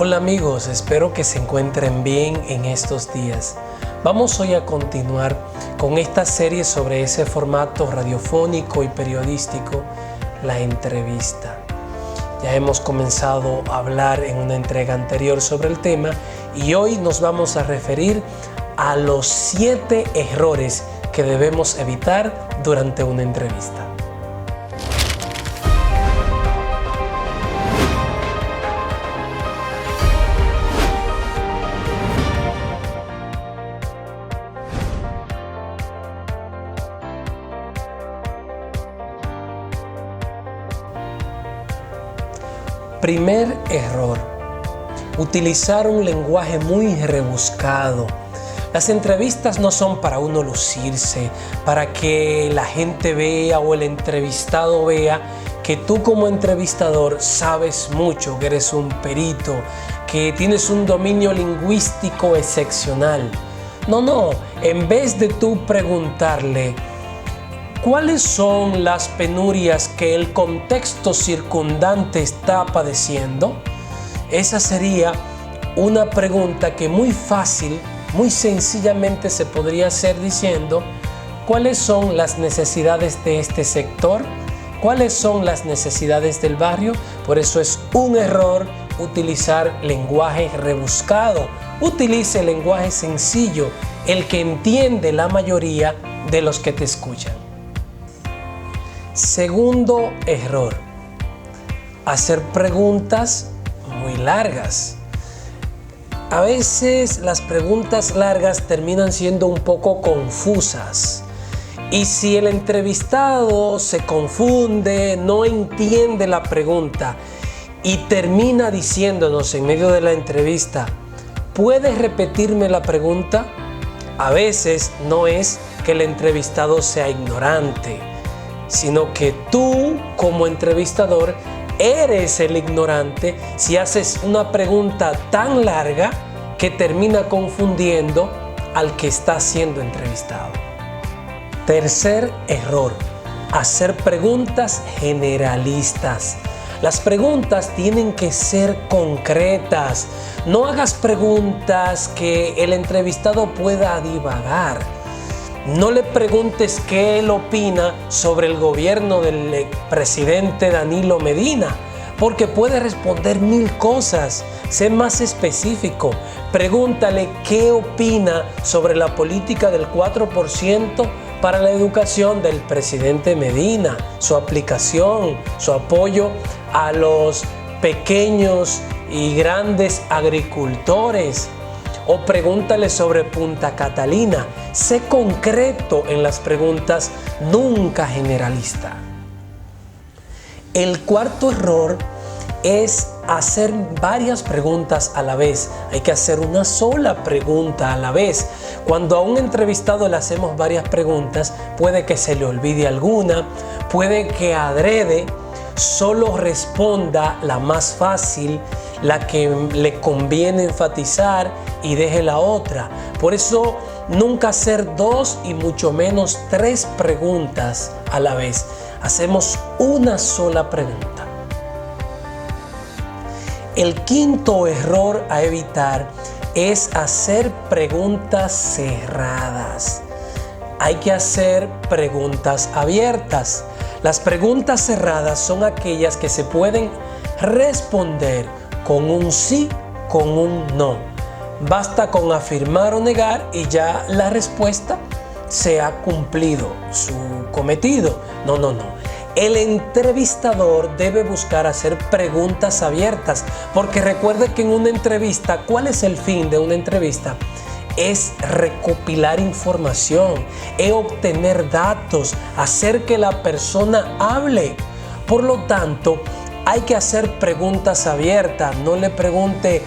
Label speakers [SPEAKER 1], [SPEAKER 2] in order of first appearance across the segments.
[SPEAKER 1] Hola amigos, espero que se encuentren bien en estos días. Vamos hoy a continuar con esta serie sobre ese formato radiofónico y periodístico, la entrevista. Ya hemos comenzado a hablar en una entrega anterior sobre el tema y hoy nos vamos a referir a los 7 errores que debemos evitar durante una entrevista. Primer error: utilizar un lenguaje muy rebuscado. Las entrevistas no son para uno lucirse, para que la gente vea o el entrevistado vea que tú como entrevistador sabes mucho, que eres un perito, que tienes un dominio lingüístico excepcional. No, en vez de tú preguntarle ¿cuáles son las penurias que el contexto circundante está padeciendo? Esa sería una pregunta que muy fácil, muy sencillamente se podría hacer diciendo ¿cuáles son las necesidades de este sector? ¿Cuáles son las necesidades del barrio? Por eso es un error utilizar lenguaje rebuscado. Utilice lenguaje sencillo, el que entiende la mayoría de los que te escuchan. Segundo error: hacer preguntas muy largas. A veces las preguntas largas terminan siendo un poco confusas. Y si el entrevistado se confunde, no entiende la pregunta y termina diciéndonos en medio de la entrevista, ¿puedes repetirme la pregunta? A veces no es que el entrevistado sea ignorante, sino que tú como entrevistador eres el ignorante si haces una pregunta tan larga que termina confundiendo al que está siendo entrevistado. Tercer error: hacer preguntas generalistas. Las preguntas tienen que ser concretas. No hagas preguntas que el entrevistado pueda divagar. No le preguntes qué él opina sobre el gobierno del presidente Danilo Medina, porque puede responder 1000 cosas. Sé más específico. Pregúntale qué opina sobre la política del 4% para la educación del presidente Medina, su aplicación, su apoyo a los pequeños y grandes agricultores. O pregúntale sobre Punta Catalina. Sé concreto en las preguntas, nunca generalista. El cuarto error es hacer varias preguntas a la vez. Hay que hacer una sola pregunta a la vez. Cuando a un entrevistado le hacemos varias preguntas, puede que se le olvide alguna, puede que adrede solo responda la más fácil, la que le conviene enfatizar y deje la otra. Por eso nunca hacer 2 y mucho menos 3 preguntas a la vez. Hacemos una sola pregunta. El quinto error a evitar es hacer preguntas cerradas. Hay que hacer preguntas abiertas. Las preguntas cerradas son aquellas que se pueden responder con un sí, con un no. Basta con afirmar o negar y ya la respuesta se ha cumplido su cometido. No. El entrevistador debe buscar hacer preguntas abiertas, porque recuerde que en una entrevista, ¿cuál es el fin de una entrevista? Es recopilar información, es obtener datos, hacer que la persona hable. Por lo tanto, hay que hacer preguntas abiertas. No le pregunte,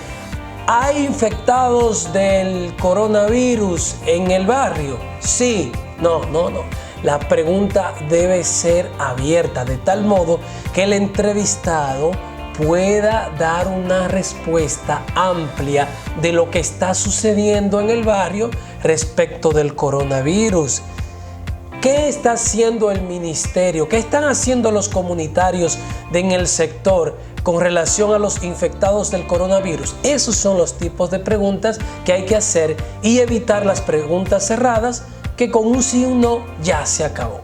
[SPEAKER 1] ¿hay infectados del coronavirus en el barrio? Sí, no. La pregunta debe ser abierta, de tal modo que el entrevistado pueda dar una respuesta amplia de lo que está sucediendo en el barrio respecto del coronavirus. ¿Qué está haciendo el ministerio? ¿Qué están haciendo los comunitarios en el sector con relación a los infectados del coronavirus? Esos son los tipos de preguntas que hay que hacer y evitar las preguntas cerradas que con un sí o un no ya se acabó.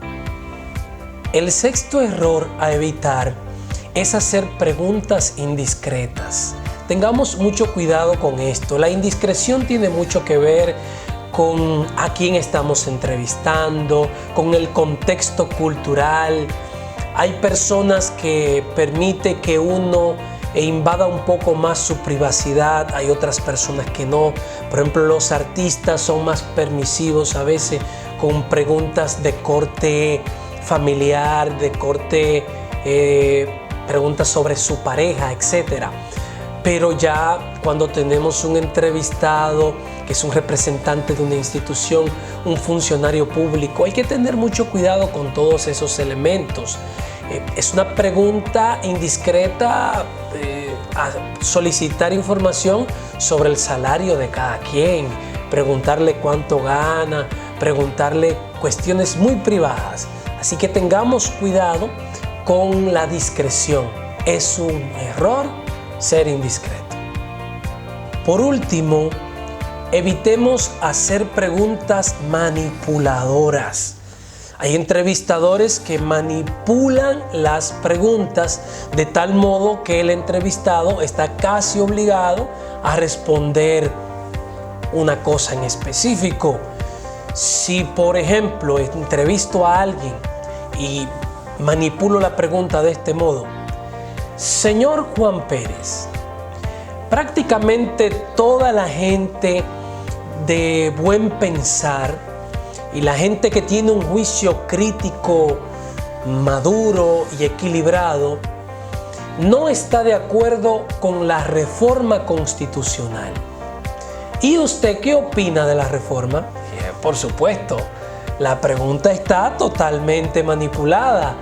[SPEAKER 1] El sexto error a evitar es hacer preguntas indiscretas. Tengamos mucho cuidado con esto. La indiscreción tiene mucho que ver con a quién estamos entrevistando, con el contexto cultural. Hay personas que permiten que uno invada un poco más su privacidad, hay otras personas que no. Por ejemplo, los artistas son más permisivos a veces con preguntas de corte familiar, de corte, preguntas sobre su pareja, etc. Pero ya cuando tenemos un entrevistado que es un representante de una institución, un funcionario público, hay que tener mucho cuidado con todos esos elementos. Es una pregunta indiscreta a solicitar información sobre el salario de cada quien, preguntarle cuánto gana, preguntarle cuestiones muy privadas. Así que tengamos cuidado con la discreción. Es un error ser indiscreto. Por último, evitemos hacer preguntas manipuladoras. Hay entrevistadores que manipulan las preguntas de tal modo que el entrevistado está casi obligado a responder una cosa en específico. Si, por ejemplo, entrevisto a alguien y manipulo la pregunta de este modo: señor Juan Pérez, prácticamente toda la gente de buen pensar y la gente que tiene un juicio crítico maduro y equilibrado no está de acuerdo con la reforma constitucional. ¿Y usted qué opina de la reforma? Por supuesto, la pregunta está totalmente manipulada.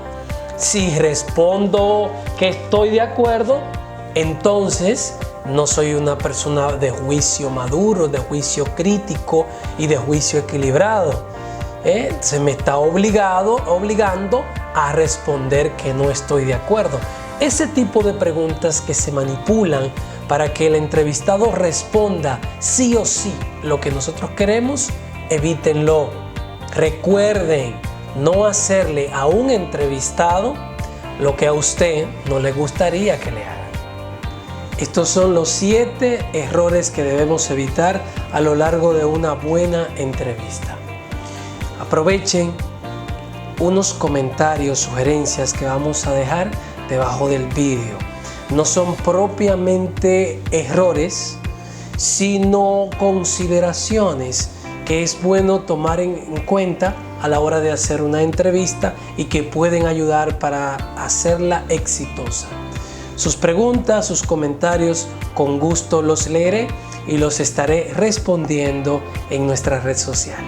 [SPEAKER 1] Si respondo que estoy de acuerdo, entonces no soy una persona de juicio maduro, de juicio crítico y de juicio equilibrado. Se me está obligando a responder que no estoy de acuerdo. Ese tipo de preguntas que se manipulan para que el entrevistado responda sí o sí lo que nosotros queremos, evítenlo. Recuerden no hacerle a un entrevistado lo que a usted no le gustaría que le haga. Estos son los 7 errores que debemos evitar a lo largo de una buena entrevista. Aprovechen unos comentarios, sugerencias que vamos a dejar debajo del vídeo. No son propiamente errores, sino consideraciones que es bueno tomar en cuenta a la hora de hacer una entrevista y que pueden ayudar para hacerla exitosa. Sus preguntas, sus comentarios, con gusto los leeré y los estaré respondiendo en nuestra red social.